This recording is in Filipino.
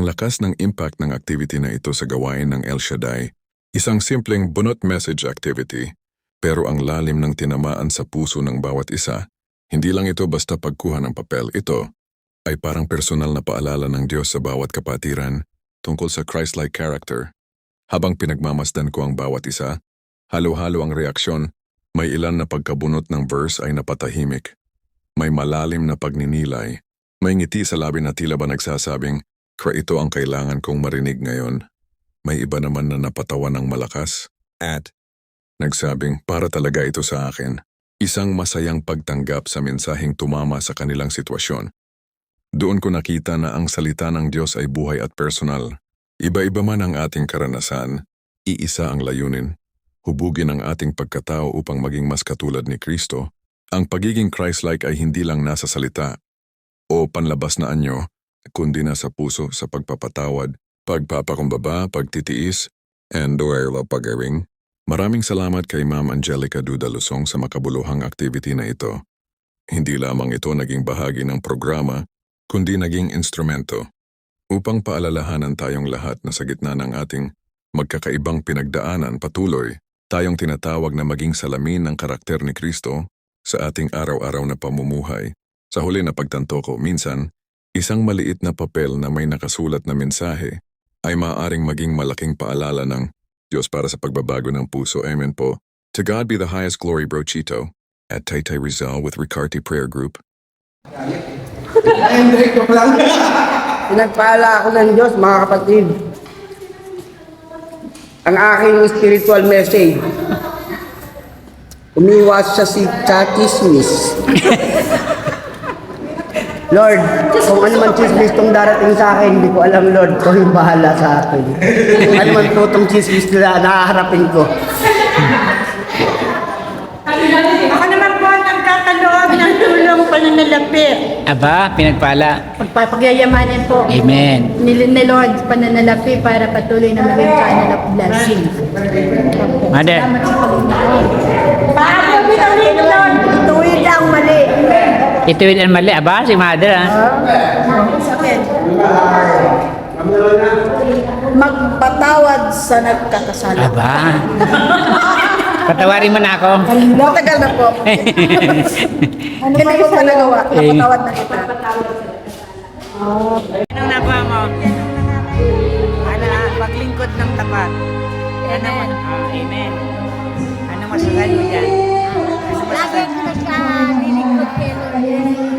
lakas ng impact ng activity na ito sa gawain ng El Shaddai, isang simpleng bunot message activity, pero ang lalim ng tinamaan sa puso ng bawat isa, hindi lang ito basta pagkuha ng papel. Ito ay parang personal na paalala ng Diyos sa bawat kapatiran tungkol sa Christ-like character. Habang pinagmamasdan ko ang bawat isa, halo-halo ang reaksyon, may ilan na pagkabunot ng verse ay napatahimik. May malalim na pagninilay, may ngiti sa labi na tila ba nagsasabing, ito ang kailangan kong marinig ngayon. May iba naman na napatawa ng malakas at nagsabing, para talaga ito sa akin. Isang masayang pagtanggap sa mensaheng tumama sa kanilang sitwasyon. Doon ko nakita na ang salita ng Diyos ay buhay at personal. Iba-iba man ang ating karanasan, iisa ang layunin. Hubugin ang ating pagkatao upang maging mas katulad ni Kristo. Ang pagiging Christ-like ay hindi lang nasa salita o panlabas na anyo, kundi nasa puso sa pagpapatawad, pagpapakumbaba, pagtitiis, and pag-aring. Maraming salamat kay Ma'am Angelica Duda Lusong sa makabuluhang activity na ito. Hindi lamang ito naging bahagi ng programa, kundi naging instrumento upang paalalahanan tayong lahat na sa gitna ng ating magkakaibang pinagdaanan patuloy, tayong tinatawag na maging salamin ng karakter ni Kristo sa ating araw-araw na pamumuhay. Sa huli na pagtanto ko, minsan, isang maliit na papel na may nakasulat na mensahe ay maaaring maging malaking paalala ng Diyos para sa pagbabago ng puso. Amen po. To God be the highest glory, Bro Chito. At Taytay Rizal with Ricarte Prayer Group. Pinagpala ako ng Diyos, mga kapatid. Ang aking spiritual message, umiwas siya sa chismis. Lord, kung ano man chismis itong darating sa akin, hindi ko alam, Lord, kung yung bahala sa akin. Ano man po itong chismis nila, nakaharapin ko. Ako naman po nagkakaloob ng tulong pananalapi. Aba, pinagpala. Pagpapagyayamanin po. Amen. Ni Lord pananalapi para patuloy na maging channel of blessing. Mother. Salamat sa Panginoon. Paano bitahin, Lord? Ituwid ang mali. Ituwid ang mali. Aba, si Mother ha. Sakit. Magpatawad sa nagkakasala. Aba. Patawarin mo na ako. Matagal na po. Hindi ko pa nagawa. Napatawad na kita. Anong nagawa mo? Ano, maglingkod ng tapat. Ano mo? Amen. Ano masasabi mo dyan? Ano masasabi? Lagi ko na siya nilingkod kay Lord.